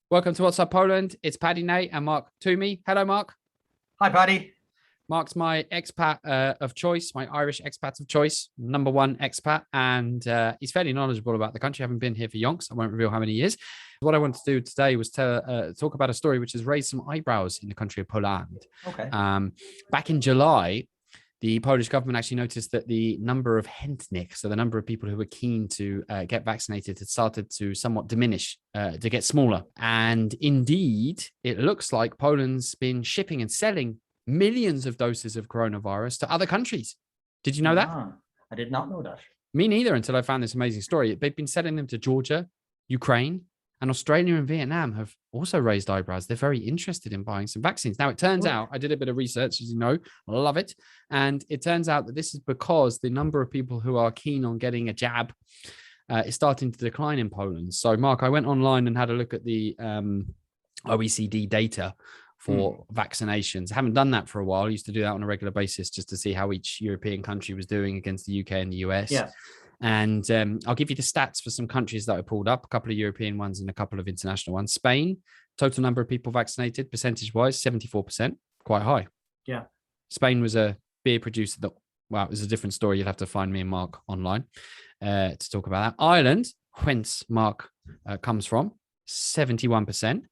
Welcome to What's Up Poland. It's Paddy Nate and Mark Toomey. Hello, Mark. Hi, Paddy. Mark's my expat of choice, my Irish expat of choice, number one expat, and he's fairly knowledgeable about the country. I haven't been here for yonks. I won't reveal how many years. What I wanted to do today was talk about a story which has raised some eyebrows in the country of Poland. Okay. Back in July, the Polish government actually noticed that the number of chętnych, so the number of people who were keen to get vaccinated, had started to somewhat diminish, to get smaller. And indeed, it looks like Poland's been shipping and selling millions of doses of coronavirus to other countries. Did you know that? I did not know that. Me neither, until I found this amazing story. They've been selling them to Georgia, Ukraine, and Australia and Vietnam have also raised eyebrows. They're very interested in buying some vaccines. Now, it turns out, I did a bit of research, as you know, I love it. And it turns out that this is because the number of people who are keen on getting a jab is starting to decline in Poland. So, Mark, I went online and had a look at the OECD data for vaccinations. I haven't done that for a while. I used to do that on a regular basis just to see how each European country was doing against the UK and the US. Yeah. And I'll give you the stats for some countries that I pulled up, a couple of European ones and a couple of international ones. Spain, total number of people vaccinated, percentage-wise, 74%, quite high. Yeah. Spain was a beer producer that, well, it was a different story. You'll have to find me and Mark online to talk about that. Ireland, whence Mark comes from, 71%.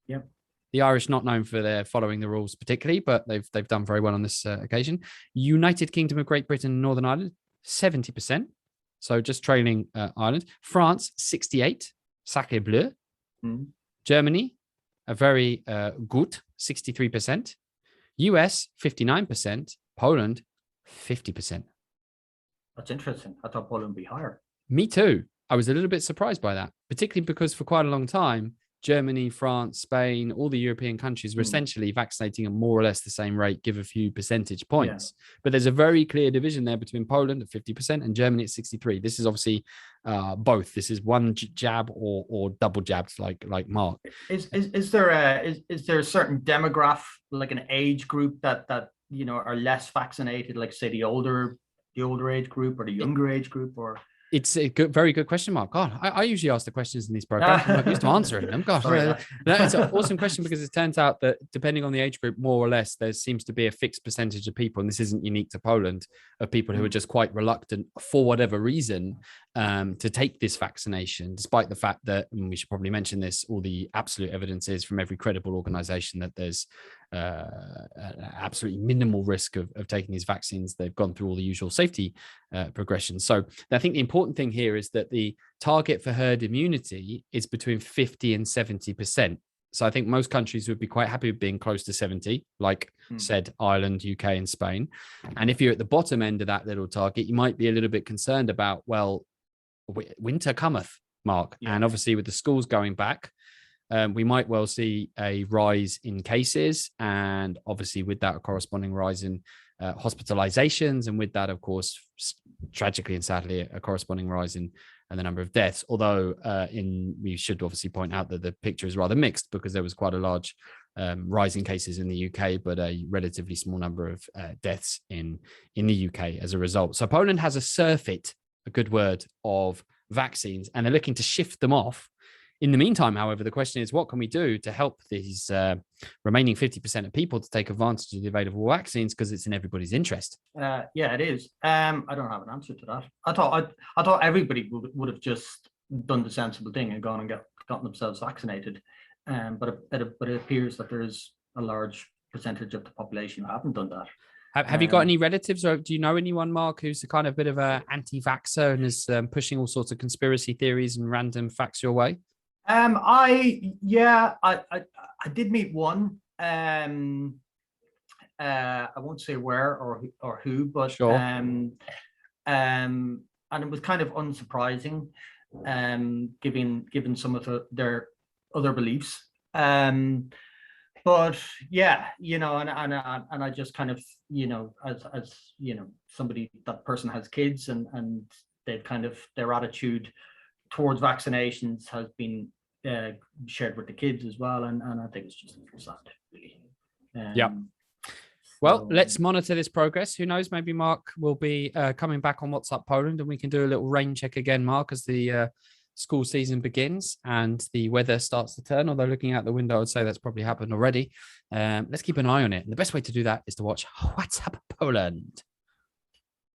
Yep. The Irish not known for their following the rules particularly, but they've done very well on this occasion. United Kingdom of Great Britain and Northern Ireland, 70%. So just trailing Ireland. France, 68, sacré bleu. Germany, a very good, 63%. US, 59%. Poland, 50%. That's interesting. I thought Poland would be higher. Me too. I was a little bit surprised by that, particularly because for quite a long time, Germany, France, Spain, all the European countries were essentially vaccinating at more or less the same rate, give a few percentage points. Yeah. But there's a very clear division there between Poland at 50% and Germany at 63%. This is obviously both. This is one jab or double jabs, like Mark. Is there a certain demographic, like an age group that you know are less vaccinated, like say the older age group or the younger age group, or? It's a very good question, Mark. God, I usually ask the questions in these programs. I'm not used to answering them. God, it's an awesome question because it turns out that depending on the age group, more or less, there seems to be a fixed percentage of people, and this isn't unique to Poland, of people who are just quite reluctant for whatever reason to take this vaccination, despite the fact that, and we should probably mention this, all the absolute evidence is from every credible organization that there's absolutely minimal risk of taking these vaccines. They've gone through all the usual safety progressions. So I think the important thing here is that the target for herd immunity is between 50 and 70%. So I think most countries would be quite happy with being close to 70, like said Ireland, UK, and Spain. And if you're at the bottom end of that little target, you might be a little bit concerned about, well, winter cometh, Mark. Yeah. And obviously with the schools going back, we might well see a rise in cases, and obviously with that a corresponding rise in hospitalizations, and with that, of course, tragically and sadly, a corresponding rise in the number of deaths. Although we should obviously point out that the picture is rather mixed, because there was quite a large rise in cases in the UK, but a relatively small number of deaths in the UK as a result. So Poland has a surfeit, a good word, of vaccines, and they're looking to shift them off. In the meantime, however, the question is, what can we do to help these remaining 50% of people to take advantage of the available vaccines, because it's in everybody's interest? Yeah, it is. I don't have an answer to that. I thought everybody would have just done the sensible thing and gone and gotten themselves vaccinated. But it appears that there is a large percentage of the population who haven't done that. Have you got any relatives, or do you know anyone, Mark, who's a kind of bit of a anti-vaxxer and is pushing all sorts of conspiracy theories and random facts your way? I did meet one. I won't say where or who, but sure. And it was kind of unsurprising, given some of their other beliefs. But yeah, you know, and I just kind of, you know, as you know, that person has kids, and they've kind of, their attitude towards vaccinations has been shared with the kids as well, and I think it's just sad, really. Yeah. Well, let's monitor this progress. Who knows? Maybe Mark will be coming back on What's Up Poland, and we can do a little rain check again, Mark, as the school season begins and the weather starts to turn. Although looking out the window, I would say that's probably happened already. Let's keep an eye on it. And the best way to do that is to watch What's Up Poland.